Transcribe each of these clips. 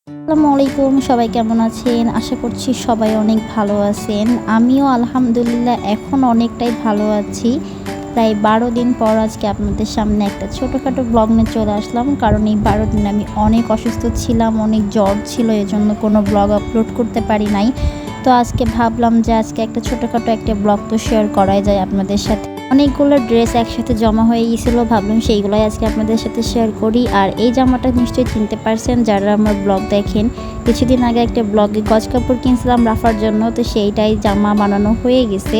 আসসালামু আলাইকুম, সবাই কেমন আছেন? আশা করছি সবাই অনেক ভালো আছেন। আমিও আলহামদুলিল্লাহ এখন অনেকটাই ভালো আছি। প্রায় ১২ দিন পর আজকে আপনাদের সামনে একটা ছোটোখাটো ব্লগ নিয়ে চলে আসলাম। কারণ এই ১২ দিন আমি অনেক অসুস্থ ছিলাম, অনেক জ্বর ছিল, এজন্য কোনো ব্লগ আপলোড করতে পারি নাই। তো আজকে ভাবলাম যে আজকে একটা ছোটোখাটো একটা ব্লগ তো শেয়ার করাই যায় আপনাদের সাথে। অনেকগুলো ড্রেস একসাথে জমা হয়ে গিয়েছিল, ভাবলাম সেইগুলাই আজকে আপনাদের সাথে শেয়ার করি। আর এই জামাটা নিশ্চয়ই চিনতে পারছেন যারা আমার ব্লগ দেখেন। কিছুদিন আগে একটা ব্লগে গজ কাপড় কিনছিলাম রাফার জন্য, তো সেইটাই জামা বানানো হয়ে গেছে,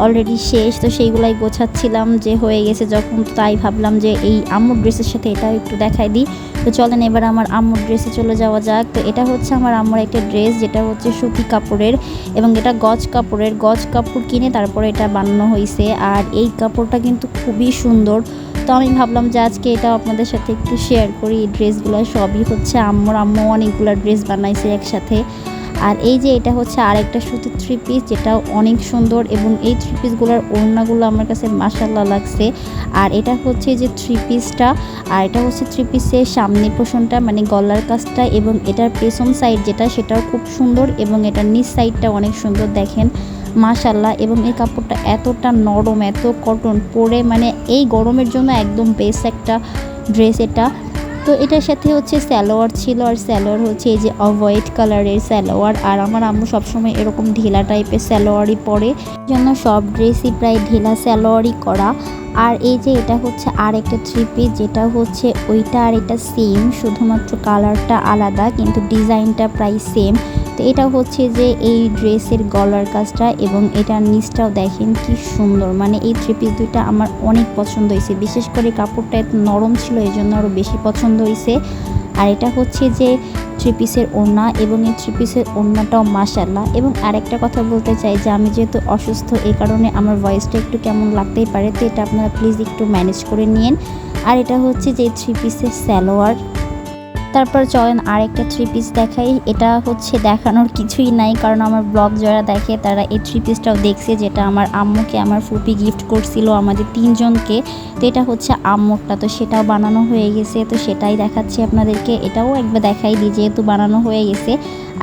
অলরেডি শেষ। তো সেইগুলাই গোছাচ্ছিলাম যে হয়ে গেছে যখন, তাই ভাবলাম যে এই আম্মুর ড্রেসের সাথে এটাও একটু দেখাই দিই। তো চলেন এবার আমার আম্মুর ড্রেসে চলে যাওয়া যাক। তো এটা হচ্ছে আমার আম্মুর একটা ড্রেস, যেটা হচ্ছে সুতি কাপড়ের এবং এটা গজ কাপড়ের। গজ কাপড় কিনে তারপরে এটা বানানো হয়েছে। আর এই কাপড়টা কিন্তু খুবই সুন্দর। তো আমি ভাবলাম যে আজকে এটা আপনাদের সাথে একটু শেয়ার করি। এই ড্রেসগুলো সবই হচ্ছে আম্মুর, আম্মু অনেকগুলো ড্রেস বানাইছে একসাথে। আর এই যে এটা হচ্ছে আরেকটা সুতির থ্রি পিস, যেটাও অনেক সুন্দর এবং এই থ্রি পিসগুলোর ওড়নাগুলো আমার কাছে মাশাআল্লাহ লাগছে। আর এটা হচ্ছে যে থ্রি পিসটা, আর এটা হচ্ছে থ্রি পিসের সামনের পোর্শনটা মানে গলার কাজটা, এবং এটার পেছন সাইড যেটা সেটাও খুব সুন্দর, এবং এটার নিচ সাইডটা অনেক সুন্দর দেখেন মাশাআল্লাহ। এবং এই কাপড়টা এতটা নরম, এত কটন, পরে মানে এই গরমের জন্য একদম বেস্ট একটা ড্রেস এটা। তো এটার সাথে হচ্ছে সালোয়ার ছিল, আর সালোয়ার হচ্ছে এই যে হোয়াইট কালারের সালোয়ার। আর আমার আম্মু সবসময় এরকম ঢিলা টাইপের সালোয়ারই পরে, জন্য সব ড্রেসই প্রায় ঢিলা সালোয়ারই করা। আর এই যে এটা হচ্ছে আর একটা থ্রি পিস, যেটা হচ্ছে ওইটা আর এটা সেম, শুধুমাত্র কালারটা আলাদা কিন্তু ডিজাইনটা প্রায় সেম। তো এটা হচ্ছে যে এই ড্রেসের গলার কাজটা, এবং এটার নিচটাও দেখেন কি সুন্দর। মানে এই থ্রি পিস দুইটা আমার অনেক পছন্দ হয়েছে, বিশেষ করে কাপড়টা এত নরম ছিল এই জন্য আরও বেশি পছন্দ হয়েছে। আর এটা হচ্ছে যে থ্রি পিসের ওড়না, এবং এই থ্রি পিসের ওড়নাটাও মাশাআল্লাহ। এবং আরেকটা কথা বলতে চাই যে আমি যেহেতু অসুস্থ, এই কারণে আমার ভয়েসটা একটু কেমন লাগতেই পারে, তো এটা আপনারা প্লিজ একটু ম্যানেজ করে নিন। আর এটা হচ্ছে যে থ্রি পিসের সালোয়ার। তারপর চলেন আরেকটা থ্রি পিস দেখাই। এটা হচ্ছে দেখানোর কিছুই নাই, কারণ আমার ব্লগ যারা দেখে তারা এই থ্রি পিসটাও দেখছে, যেটা আমার আম্মুকে আমার ফুপি গিফট করছিল আমাদের তিনজনকে। তো এটা হচ্ছে আম্মুরটা, তো সেটাও বানানো হয়ে গেছে, তো সেটাই দেখাচ্ছি আপনাদেরকে। এটাও একবার দেখাই দিই যেহেতু বানানো হয়ে গেছে।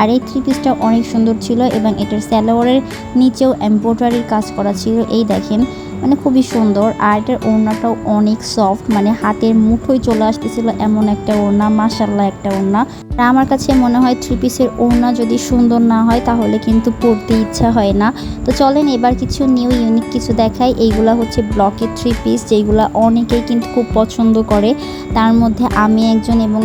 আর এই থ্রি পিসটা অনেক সুন্দর ছিল, এবং এটার সালোয়ারের নিচেও এমব্রয়ডারির কাজ করা ছিল, এই দেখেন মানে খুবই সুন্দর। আর এটার ওড়নাটাও অনেক সফট, মানে হাতের মুঠোয় চলে আসতেছিল এমন একটা ওড়না, মাশাআল্লাহ একটা ওড়না। আর আমার কাছে মনে হয় থ্রি পিসের ওড়না যদি সুন্দর না হয় তাহলে কিন্তু পরতে ইচ্ছা হয় না। তো চলেন এবার কিছু নিউ ইউনিক কিছু দেখাই। এইগুলা হচ্ছে ব্লকের থ্রি পিস, যেগুলো অনেকেই কিন্তু খুব পছন্দ করে, তার মধ্যে আমি একজন, এবং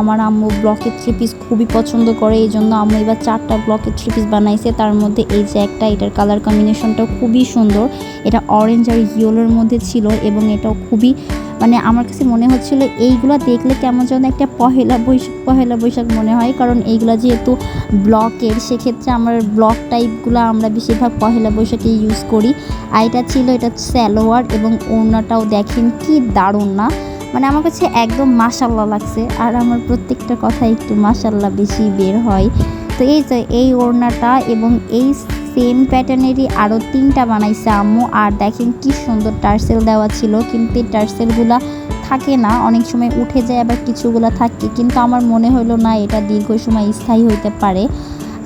আমার আম্মু ব্লকের থ্রি পিস খুবই পছন্দ করে। এই জন্য আম্মু এবার 4টা ব্লকের থ্রি পিস বানাইছে, তার মধ্যে এই যে একটা, এটার কালার কম্বিনেশনটাও খুবই সুন্দর। এটা অরেঞ্জ আর ইয়েলোর মধ্যে ছিল, এবং এটাও খুবই মানে আমার কাছে মনে হচ্ছিল এইগুলো দেখলে কেমন যেন একটা পহেলা বৈশাখ মনে হয়, কারণ এইগুলো যেহেতু ব্লকের, সেক্ষেত্রে আমার ব্লক টাইপগুলো আমরা বেশিরভাগ পহেলা বৈশাখে ইউজ করি। আর এটা ছিল, এটা সালোয়ার, এবং ওড়নাটাও দেখেন কি দারুণ না, মানে আমার কাছে একদম মাশাআল্লাহ লাগছে। আর আমার প্রত্যেকটা কথা একটু মাশাআল্লাহ বেশি বের হয়। তো এই যে এই ওড়নাটা এবং এই সেম প্যাটার্নেরই আরও 3টা বানাইছে আম্মু। আর দেখেন কি সুন্দর টার্সেল দেওয়া ছিল, কিন্তু এই টার্সেলগুলা থাকে না, অনেক সময় উঠে যায়, আবার কিছুগুলা থাকে, কিন্তু আমার মনে হলো না এটা দীর্ঘ সময় স্থায়ী হইতে পারে।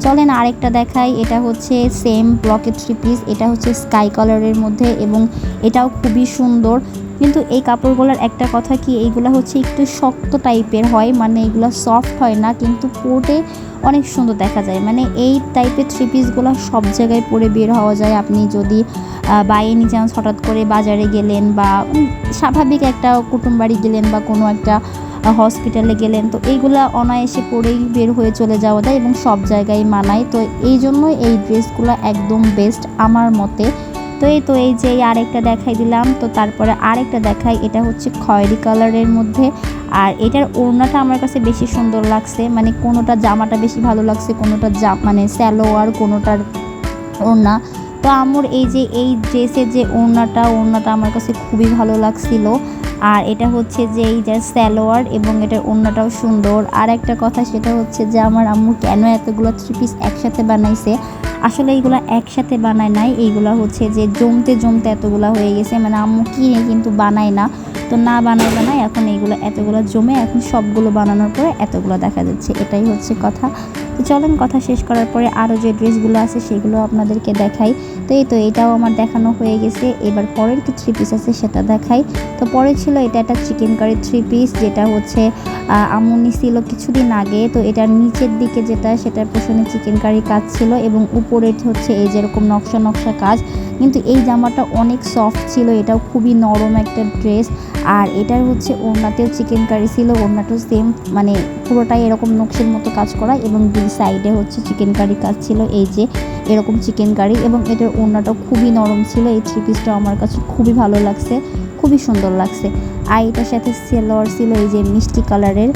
চলেন আরেকটা দেখাই। এটা হচ্ছে সেম ব্লকের থ্রি পিস, এটা হচ্ছে স্কাই কালারের মধ্যে, এবং এটাও খুবই সুন্দর। কিন্তু এই কাপড়গুলোর একটা কথা কি, এইগুলো হচ্ছে একটু শক্ত টাইপের হয়, মানে এগুলো সফট হয় না, কিন্তু পরে অনেক সুন্দর দেখা যায়। মানে এই টাইপের থ্রি পিসগুলো সব জায়গায় পরে বের হওয়া যায়। আপনি যদি বাই এনি চান্স হঠাৎ করে বাজারে গেলেন, বা স্বাভাবিক একটা কুটুম বাড়ি গেলেন, বা কোনো একটা হসপিটালে গেলেন, তো এইগুলা অনায়াসে পরেই বের হয়ে চলে যাওয়া যায়, এবং সব জায়গায় মানায়। তো এই জন্য এই ড্রেসগুলো একদম বেস্ট আমার মতে। তো এই যে আরেকটা দেখাই দিলাম। তো তারপরে আরেকটা দেখাই, এটা হচ্ছে খয়েরি কালারের মধ্যে। আর এটার ওড়নাটা আমার কাছে বেশি সুন্দর লাগছে, মানে কোনোটা জামাটা বেশি ভালো লাগছে, কোনোটা মানে সালোয়ার, কোনোটার ওড়না। তো আমার এই যে এই ড্রেসের যে ওড়নাটা আমার কাছে খুবই ভালো লাগছিল। আর এটা হচ্ছে যে এই যে সালোয়ার, এবং এটার ওড়নাটাও সুন্দর। আর একটা কথা সেটা হচ্ছে যে আমার আম্মু কেন এতগুলো থ্রি পিস একসাথে বানাইছে, আসলে এইগুলো একসাথে বানায় নাই, এইগুলো হচ্ছে যে জমতে জমতে এতগুলো হয়ে গেছে, মানে আম্মু কিনে কিন্তু বানায় না। তো তো না বানায় এখন এইগুলো এতগুলো জমে এখন সবগুলো বানানোর পরে এতগুলো দেখা যাচ্ছে, এটাই হচ্ছে কথা। তো চলেন কথা শেষ করার পরে আরও যে ড্রেসগুলো আছে সেগুলো আপনাদেরকে দেখাই। তো এই তো এটাও আমার দেখানো হয়ে গেছে, এবার পরের কি 3 পিস আছে সেটা দেখাই। তো পরে ছিল এটা একটা চিকেন কারি 3 পিস, যেটা হচ্ছে আম্মু নিছিল কিছুদিন আগে। তো এটার নিচের দিকে যেটা সেটার পেছনে চিকেন কারি কাজ ছিল এবং উপরে হচ্ছে এই যেরকম নকশা নকশা কাজ। কিন্তু এই জামাটা অনেক সফট ছিল, এটাও খুবই নরম একটা ড্রেস। আর এটার হচ্ছে ওড়নাতেও চিকেন কারি ছিল, ওড়নাটাও সেম মানে পুরোটাই এরকম নকশির মতো কাজ করা এবং দুই সাইডে হচ্ছে চিকেন কারি কাজ ছিল, এই যে এরকম চিকেন কারি। এবং এটার ওড়নাটাও খুবই নরম ছিল। এই 3 পিসটা আমার কাছে খুবই ভালো লাগছে, খুবই সুন্দর লাগছে। আর এটার সাথে সালোয়ার ছিল এই যে মিষ্টি কালারের।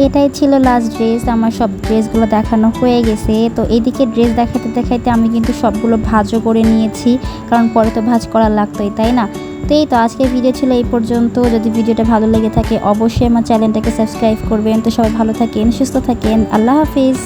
এটাই ছিল লাস্ট ড্রেস, আমার সব ড্রেসগুলো দেখানো হয়ে গেছে। তো এইদিকে ড্রেস দেখাতে দেখাইতে আমি কিন্তু সবগুলো ভাঁজও করে নিয়েছি, কারণ পরে তো ভাঁজ করা লাগতোই, তাই না? তো এই তো আজকের ভিডিও ছিল এই পর্যন্ত। যদি ভিডিওটা ভালো লেগে থাকে অবশ্যই আমার চ্যানেলটাকে সাবস্ক্রাইব করবেন। তো সবাই ভালো থাকেন, সুস্থ থাকেন, আল্লাহ হাফিজ।